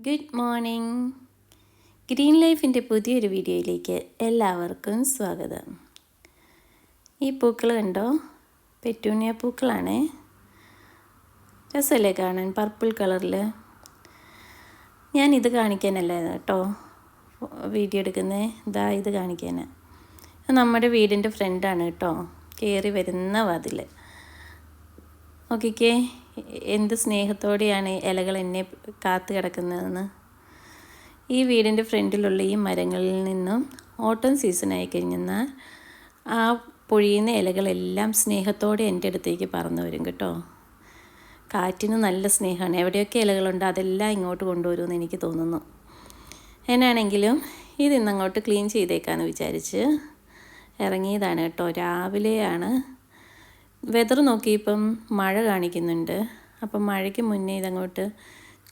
Good morning. Green ലൈഫിൻ്റെ പുതിയൊരു വീഡിയോയിലേക്ക് എല്ലാവർക്കും സ്വാഗതം. ഈ പൂക്കൾ കണ്ടോ? പെറ്റൂണിയ പൂക്കളാണേ. രസമല്ലേ കാണാൻ, പർപ്പിൾ കളറിൽ. ഞാനിത് കാണിക്കാനല്ല കേട്ടോ വീഡിയോ എടുക്കുന്നത്, ഇത് കാണിക്കാനാണ്. നമ്മുടെ വീടിൻ്റെ ഫ്രണ്ടാണ് കേട്ടോ, കയറി വരുന്ന വാതിൽ. നോക്കിക്കേ, എന്ത് സ്നേഹത്തോടെയാണ് ഇലകൾ എന്നെ കാത്തു കിടക്കുന്നതെന്ന്. ഈ വീടിൻ്റെ ഫ്രണ്ടിലുള്ള ഈ മരങ്ങളിൽ നിന്നും ഓട്ടം സീസൺ ആയി കഴിഞ്ഞാൽ ആ പൊഴിയുന്ന ഇലകളെല്ലാം സ്നേഹത്തോടെ എൻ്റെ അടുത്തേക്ക് പറന്നു വരും കേട്ടോ. കാറ്റിന് നല്ല സ്നേഹമാണ്. എവിടെയൊക്കെ ഇലകളുണ്ടോ അതെല്ലാം ഇങ്ങോട്ട് കൊണ്ടുവരുമെന്ന് എനിക്ക് തോന്നുന്നു. എന്നാണെങ്കിലും ഇതിന്നങ്ങോട്ട് ക്ലീൻ ചെയ്തേക്കാമെന്ന് വിചാരിച്ച് ഇറങ്ങിയതാണ് കേട്ടോ. രാവിലെയാണ്. വെതർ നോക്കിയപ്പം മഴ കാണിക്കുന്നുണ്ട്. അപ്പം മഴയ്ക്ക് മുന്നേ ഇതങ്ങോട്ട്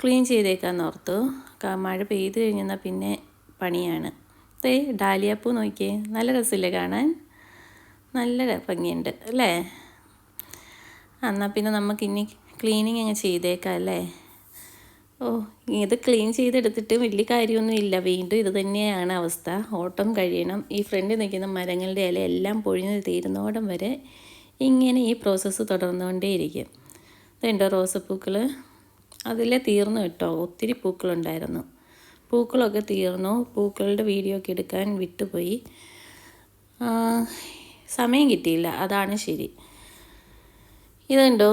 ക്ലീൻ ചെയ്തേക്കാമെന്ന് ഓർത്തു. മഴ പെയ്ത് കഴിഞ്ഞാൽ പിന്നെ പണിയാണ്. ഡാലിയാപ്പൂ നോക്കിയേ, നല്ല രസമില്ലേ കാണാൻ? നല്ല ഭംഗിയുണ്ട് അല്ലേ? എന്നാൽ പിന്നെ നമുക്കിനി ക്ലീനിങ് അങ്ങ് ചെയ്തേക്കാം അല്ലേ? ഇത് ക്ലീൻ ചെയ്തെടുത്തിട്ട് വലിയ കാര്യമൊന്നുമില്ല. വീണ്ടും ഇത് തന്നെയാണ് അവസ്ഥ. ഓട്ടം കഴിയണം. ഈ ഫ്രണ്ടിൽ നിൽക്കുന്ന മരങ്ങളുടെ ഇല എല്ലാം പൊഴിഞ്ഞ് തീരുന്നോടം വരെ ഇങ്ങനെ ഈ പ്രോസസ്സ് തുടർന്നുകൊണ്ടേയിരിക്കും. ഇതുണ്ടോ റോസപ്പൂക്കൾ? അതിലെ തീർന്നു കേട്ടോ. ഒത്തിരി പൂക്കളുണ്ടായിരുന്നു. പൂക്കളൊക്കെ തീർന്നു. പൂക്കളുടെ വീഡിയോ ഒക്കെ എടുക്കാൻ വിട്ടുപോയി, സമയം കിട്ടിയില്ല, അതാണ് ശരി. ഇതുണ്ടോ,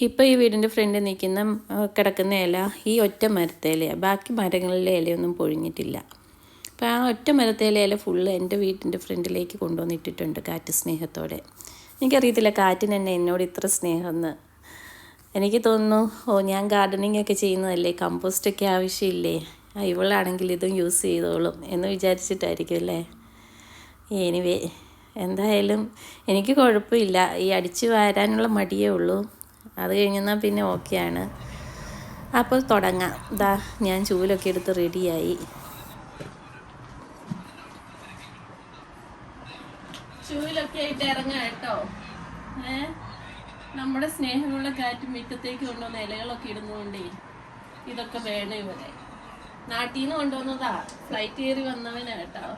ഇപ്പോൾ ഈ വീടിൻ്റെ ഫ്രണ്ടിൽ നിൽക്കുന്ന കിടക്കുന്ന ഇല ഈ ഒറ്റ മരത്തെ ഇലയാണ്. ബാക്കി മരങ്ങളിലെ ഇലയൊന്നും പൊഴിഞ്ഞിട്ടില്ല. അപ്പോൾ ആ ഒറ്റ മരത്തെ ഇല ഫുള്ള് എൻ്റെ വീടിൻ്റെ ഫ്രണ്ടിലേക്ക് കൊണ്ടുവന്നിട്ടിട്ടുണ്ട് കാറ്റ് സ്നേഹത്തോടെ. എനിക്കറിയത്തില്ല കാറ്റിന് തന്നെ എന്നോട് ഇത്ര സ്നേഹമെന്ന്. എനിക്ക് തോന്നുന്നു ഞാൻ ഗാർഡനിങ് ഒക്കെ ചെയ്യുന്നതല്ലേ, കമ്പോസ്റ്റൊക്കെ ആവശ്യമില്ലേ, ഇവളാണെങ്കിൽ ഇതും യൂസ് ചെയ്തോളും എന്ന് വിചാരിച്ചിട്ടായിരിക്കും അല്ലേ. എനിവേ, എന്തായാലും എനിക്ക് കുഴപ്പമില്ല. ഈ അടിച്ചു വാരാനുള്ള മടിയേ ഉള്ളൂ. അത് കഴിഞ്ഞാൽ പിന്നെ ഓക്കെയാണ്. അപ്പോൾ തുടങ്ങാം. ഞാൻ ചൂലൊക്കെ എടുത്ത് റെഡിയായി. ചൂലൊക്കെ ആയിട്ട് ഇറങ്ങാം കേട്ടോ. നമ്മുടെ സ്നേഹമുള്ള കാറ്റ് മുറ്റത്തേക്ക് കൊണ്ടുവന്ന ഇലകളൊക്കെ ഇടുന്നതുകൊണ്ടേ ഇതൊക്കെ വേണം. ഇവിടെ നാട്ടിൽ നിന്ന് കൊണ്ടുവന്നതാ, ഫ്ലൈറ്റ് കയറി വന്നവനാ കേട്ടോ.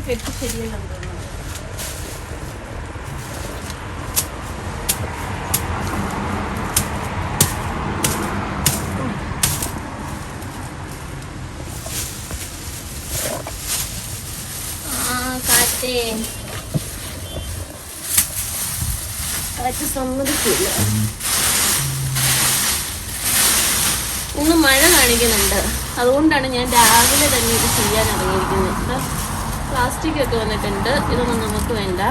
കെട്ടി ശരിയല്ല തോന്നുന്നു. കാറ്റ് സമ്മതിക്കില്ല. ഇന്ന് മഴ കാണിക്കുന്നുണ്ട്. അതുകൊണ്ടാണ് ഞാൻ രാവിലെ തന്നെ ഇത് ചെയ്യാൻ ഇറങ്ങിയിരിക്കുന്നത്. പ്ലാസ്റ്റിക് ഒക്കെ വന്നിട്ടുണ്ട്, ഇതൊന്നും നമുക്ക് വേണ്ട.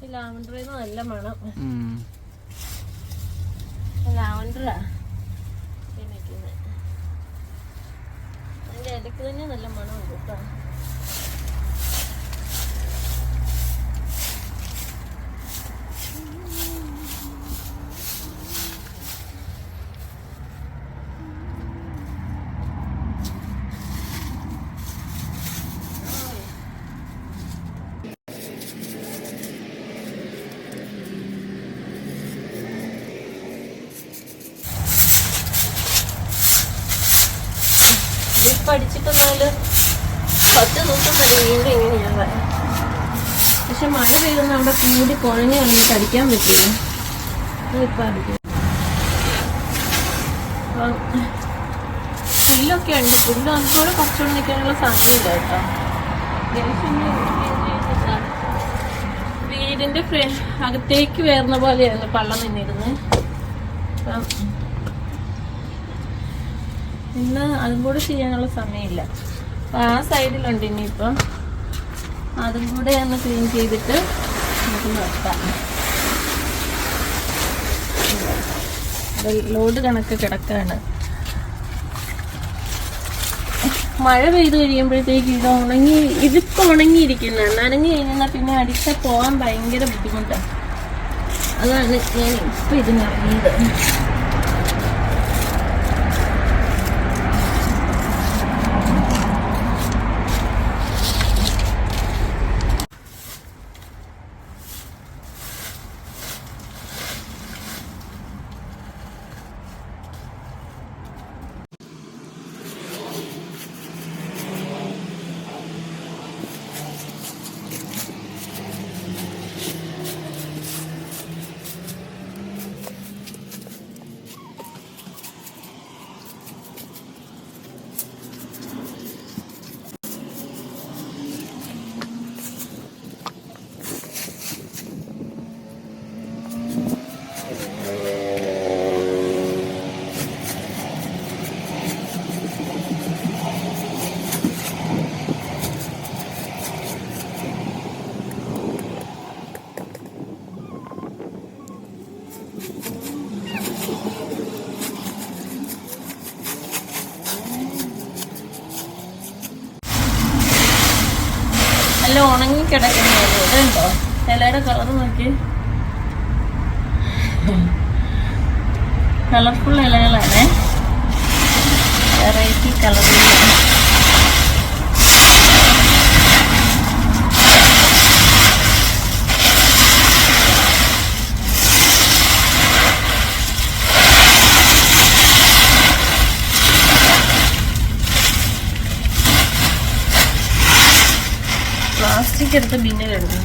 ഈ ലാവൻഡറിൽ നല്ല മണം. ലാവൻഡറാ നിൽക്കുന്നത്. അതിൻ്റെ ഇലക്ക് തന്നെ നല്ല മണമുണ്ട് കേട്ടോ. പഠിച്ചിട്ടെന്നാല് 10 ദിവസം വരെ വീണ്ടും ഇങ്ങനെയാണ്. പക്ഷെ മഴ പെയ്യുന്ന അവിടെ കൂടി കുഴഞ്ഞ് കളഞ്ഞിട്ട് അടിക്കാൻ പറ്റില്ല. ഇപ്പം അടിക്കും. പുല്ലൊക്കെ ഉണ്ട്. പുല്ല് നമുക്കവിടെ കുറച്ചുകൂടെ നിൽക്കാനുള്ള സമയമില്ല കേട്ടോ. വീടിന്റെ അകത്തേക്ക് വേർന്ന പോലെയായിരുന്നു പള്ളം നിന്നിരുന്നത്. അപ്പം ഇന്ന് അതും കൂടെ ചെയ്യാനുള്ള സമയമില്ല. അപ്പം ആ സൈഡിലുണ്ട്. ഇനിയിപ്പം അതും കൂടെ ഒന്ന് ക്ലീൻ ചെയ്തിട്ട് നമുക്ക് നിർത്താം. ലോഡ് കണക്ക് കിടക്കാണ്. മഴ പെയ്ത് കഴിയുമ്പോഴത്തേക്ക് ഇതിപ്പോൾ ഉണങ്ങിയിരിക്കുന്ന നനഞ്ഞു കഴിഞ്ഞാൽ പിന്നെ അടിച്ച പോകാൻ ഭയങ്കര ബുദ്ധിമുട്ടാണ്. അതാണ് ഞാൻ ഇപ്പം ഇതിനിറങ്ങിയത്. നല്ല ഉണങ്ങിക്കിടക്കുന്നതാണ്. ഇതുണ്ടോ ഇലയുടെ കളർ നോക്കി. കളർഫുൾ ഇലകളാണ്. വെറൈറ്റി കളറിൽ പ്ലാസ്റ്റിക് എടുത്ത് ബിന്നിലിടുന്നു.